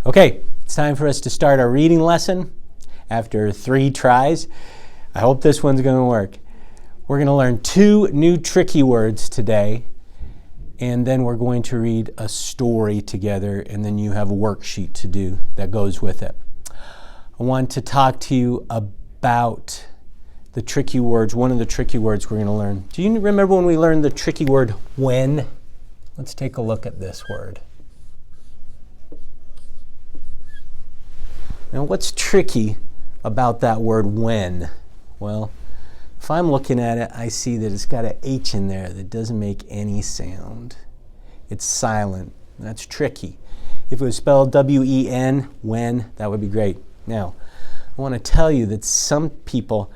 Okay, it's time for us to start our reading lesson after 3 tries. I hope this one's going to work. We're going to learn 2 new tricky words today, and then we're going to read a story together, and then you have a worksheet to do that goes with it. I want to talk to you about the tricky words, one of the tricky words we're going to learn. Do you remember when we learned the tricky word when? Let's take a look at this word. Now, what's tricky about that word when? Well, if I'm looking at it, I see that it's got an H in there that doesn't make any sound. It's silent. That's tricky. If it was spelled W-E-N, when, that would be great. Now, I want to tell you that some people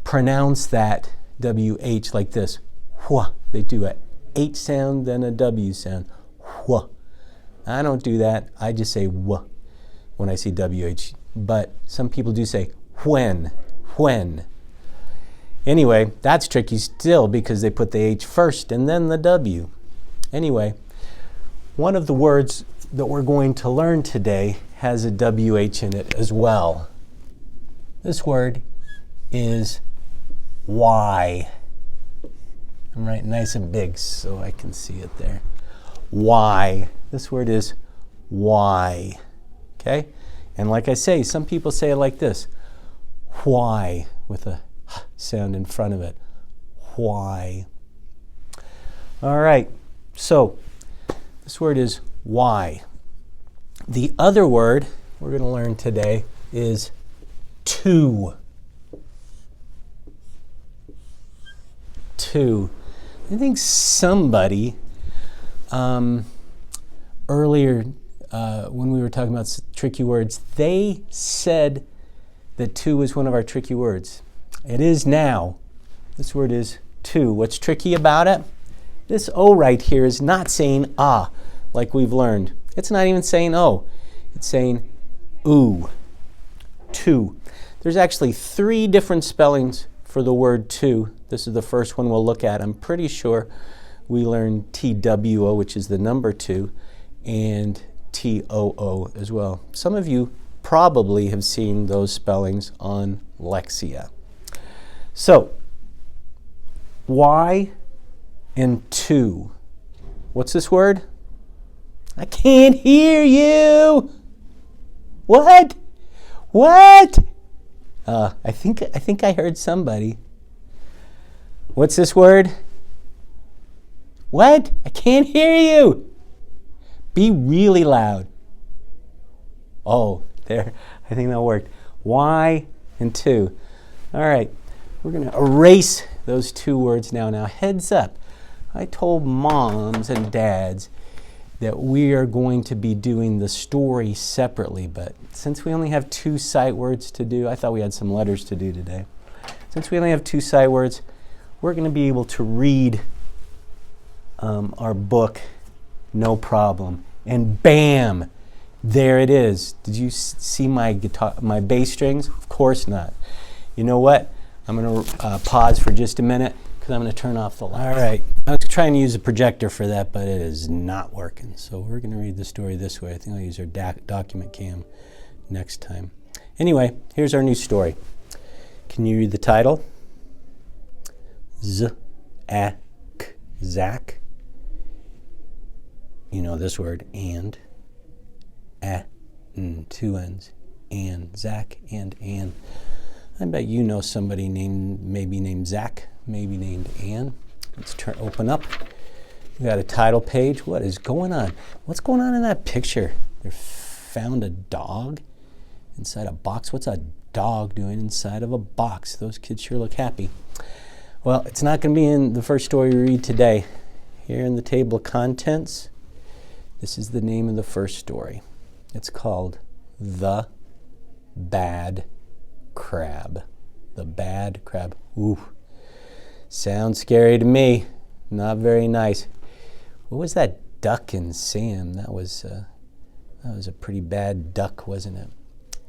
pronounce that W-H like this. Wha. They do a H sound, then a W sound. Wha. I don't do that. I just say wha when I see W-H. But some people do say when. Anyway, that's tricky still because they put the H first and then the W. Anyway, one of the words that we're going to learn today has a WH in it as well. This word is why. I'm writing nice and big so I can see it there. Why. This word is why. Okay? And like I say, some people say it like this. Why, with a sound in front of it. Why. All right. So, this word is why. The other word we're going to learn today is to. To. I think somebody earlier when we were talking about tricky words, they said that to was one of our tricky words. It is now. This word is to. What's tricky about it? This O right here is not saying ah, like we've learned. It's not even saying O. It's saying oo. To. There's actually 3 different spellings for the word to. This is the first one we'll look at. I'm pretty sure we learned TWO, which is the number 2, and TOO as well. Some of you probably have seen those spellings on Lexia. So, why and to. What's this word? I can't hear you. What? I think I heard somebody. What's this word? What? I can't hear you. Be really loud. Oh, there. I think that worked. Why and to. All right. We're going to erase those 2 words now. Now, heads up. I told moms and dads that we are going to be doing the story separately, but since we only have 2 sight words to do, I thought we had some letters to do today. Since we only have 2 sight words, we're going to be able to read our book no problem. And bam, there it is. Did you see my bass strings? Of course not. You know what? I'm going to pause for just a minute because I'm going to turn off the lights. All right. I was trying to use a projector for that, but it is not working. So we're going to read the story this way. I think I'll use our document cam next time. Anyway, here's our new story. Can you read the title? Zack. You know this word, and. 2 N's. And. Zack and Ann. I bet you know somebody maybe named Zack, maybe named Ann. Let's open up. We got a title page. What is going on? What's going on in that picture? They found a dog inside a box. What's a dog doing inside of a box? Those kids sure look happy. Well, it's not going to be in the first story we read today. Here in the table of contents, this is the name of the first story. It's called The Bad Crab. The Bad Crab. Ooh. Sounds scary to me. Not very nice. What was that duck in Sam? That was a pretty bad duck, wasn't it?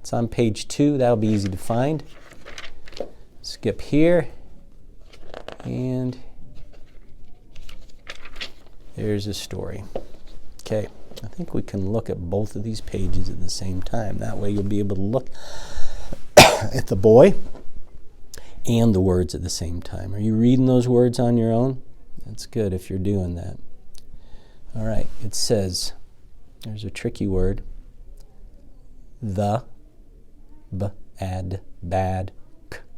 It's on page 2. That'll be easy to find. Skip here. And there's a story. Okay. I think we can look at both of these pages at the same time. That way you'll be able to look at the boy and the words at the same time. Are you reading those words on your own? That's good if you're doing that. All right, it says, there's a tricky word, the, b-ad, bad,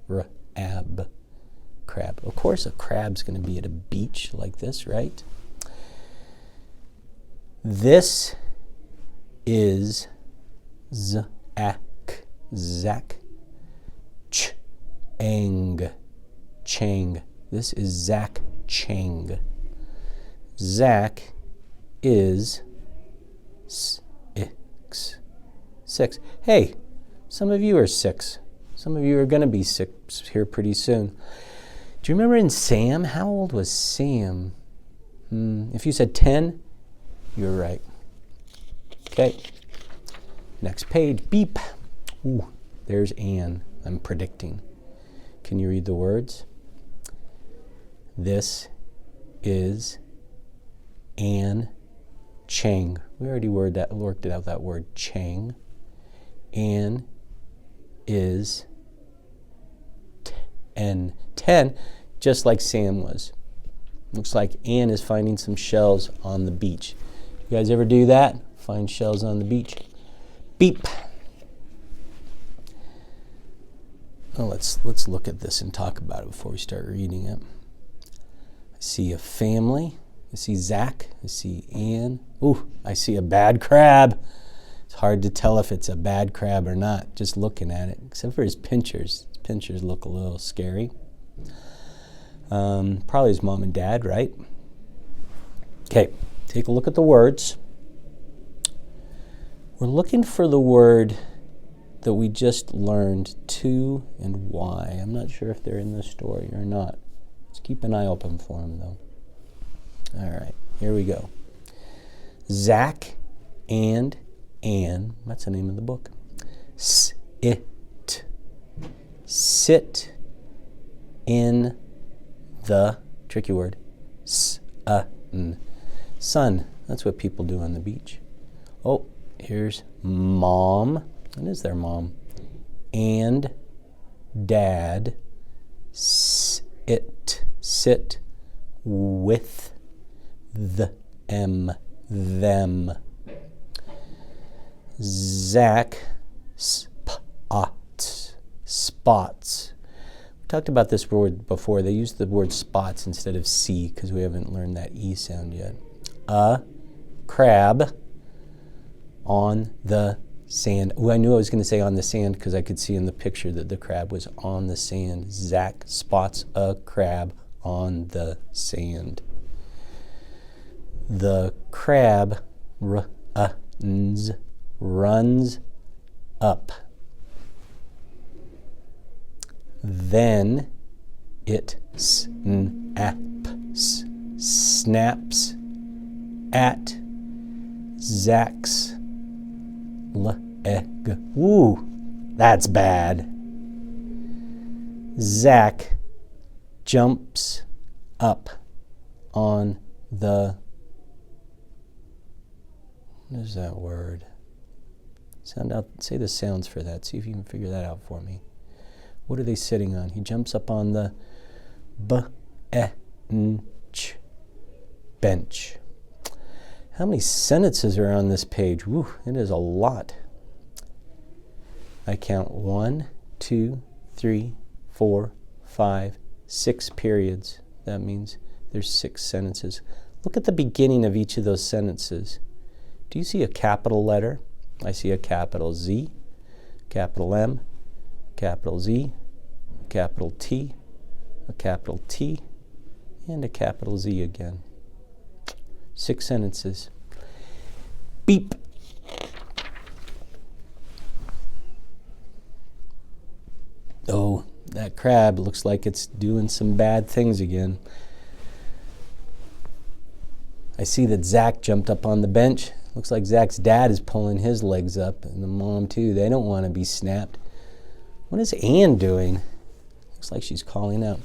crab, crab. Of course, a crab's going to be at a beach like this, right? This is Zack, Chang. This is Zack Chang. Zack is 6. Hey, some of you are 6. Some of you are going to be 6 here pretty soon. Do you remember in Sam? How old was Sam? If you said 10, you're right. Okay. Next page. Beep. Ooh, there's Ann. I'm predicting. Can you read the words? This is Ann Chang. We already worked out that word Chang. Ann is 10, just like Sam was. Looks like Ann is finding some shells on the beach. You guys ever do that? Find shells on the beach? Beep. Well, let's look at this and talk about it before we start reading it. I see a family. I see Zack. I see Ann. Ooh, I see a bad crab. It's hard to tell if it's a bad crab or not, just looking at it, except for his pinchers. His pinchers look a little scary. Probably his mom and dad, right? Okay, take a look at the words. We're looking for the word that we just learned, to and why. I'm not sure if they're in this story or not. Let's keep an eye open for them, though. All right, here we go. Zack and Ann, that's the name of the book. Sit in the, tricky word, sun. Sun, that's what people do on the beach. Oh, here's mom. What is their mom? And dad. Sit with them. Zack spots. We talked about this word before. They used the word spots instead of C because we haven't learned that E sound yet. A crab on the sand. Oh, I knew I was going to say on the sand because I could see in the picture that the crab was on the sand. Zack spots a crab on the sand. The crab runs up. Then it snaps at Zack's leg. Ooh, that's bad. Zack jumps up on the, what is that word? Say the sounds for that. See if you can figure that out for me. What are they sitting on? He jumps up on the bench. How many sentences are on this page? Woo, it is a lot. I count 1, 2, 3, 4, 5, 6 periods. That means there's 6 sentences. Look at the beginning of each of those sentences. Do you see a capital letter? I see a capital Z, capital M, capital Z, capital T, a capital T, and a capital Z again. 6 sentences. Beep. Oh, that crab looks like it's doing some bad things again. I see that Zack jumped up on the bench. Looks like Zack's dad is pulling his legs up, and the mom too. They don't want to be snapped. What is Ann doing? Looks like she's calling out.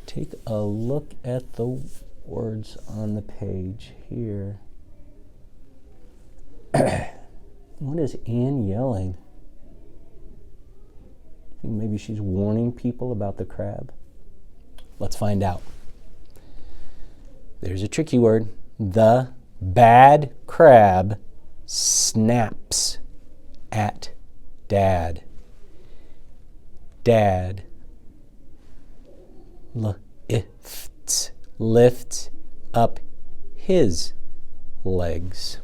Take a look at the words on the page here. What is Ann yelling? I think maybe she's warning people about the crab. Let's find out. There's a tricky word. The bad crab snaps at Dad. Dad lifts up his legs.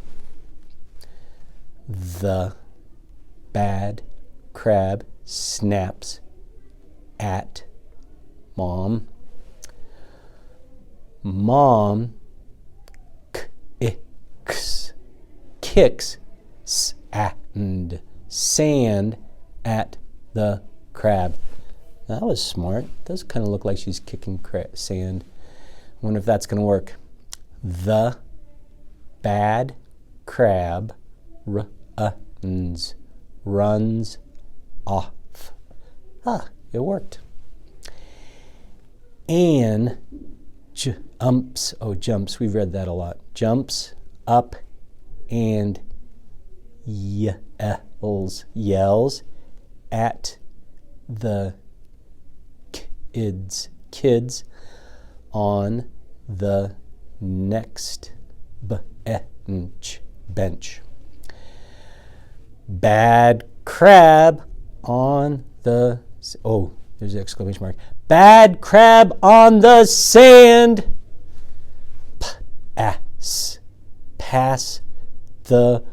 The bad crab snaps at Mom. Mom kicks sand at the crab. That was smart. It does kind of look like she's kicking sand. I wonder if that's going to work. The bad crab runs off. It worked. Ann jumps. We've read that a lot. Jumps up and yells at the kids on the next bench. Bad crab on the... Oh, there's an exclamation mark. Bad crab on the sand. Pass the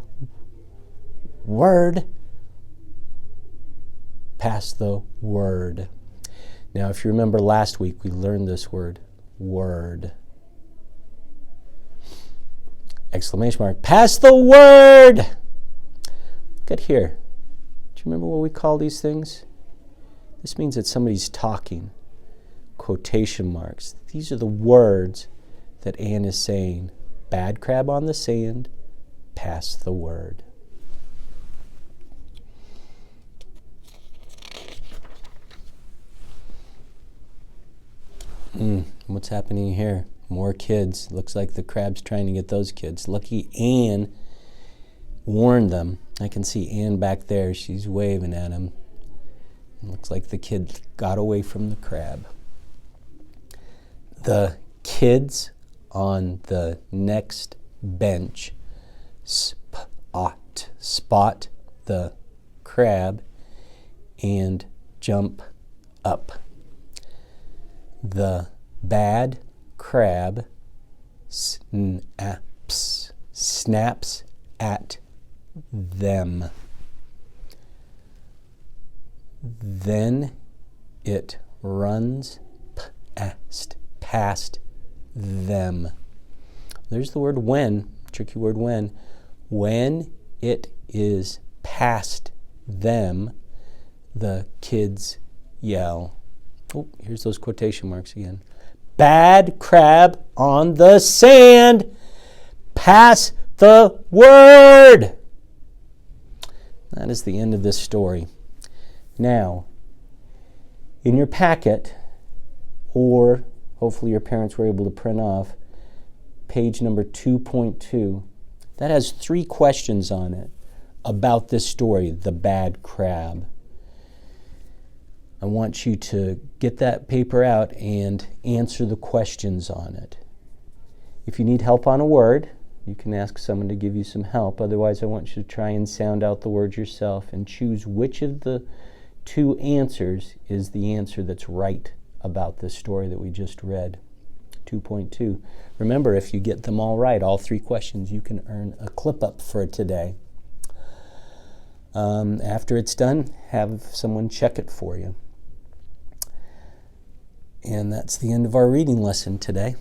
word. Pass the word. Now, if you remember last week, we learned this word. Word. Exclamation mark. Pass the word. Look at here. Do you remember what we call these things? This means that somebody's talking. Quotation marks. These are the words that Ann is saying. Bad crab on the sand. Pass the word. What's happening here? More kids. Looks like the crab's trying to get those kids. Lucky Ann warned them. I can see Ann back there. She's waving at him. Looks like the kid got away from the crab. The kids on the next bench spot the crab and jump up. The bad crab snaps at them. Then it runs past them. There's the word when, tricky word when. When it is past them, the kids yell. Oh, here's those quotation marks again. Bad crab on the sand. Pass the word. That is the end of this story. Now, in your packet, or hopefully your parents were able to print off, page number 2.2, that has 3 questions on it about this story, The Bad Crab. I want you to get that paper out and answer the questions on it. If you need help on a word, you can ask someone to give you some help. Otherwise, I want you to try and sound out the words yourself and choose which of the 2 answers is the answer that's right about this story that we just read. 2.2. Remember, if you get them all right, all 3 questions, you can earn a clip up for today. After it's done, have someone check it for you. And that's the end of our reading lesson today.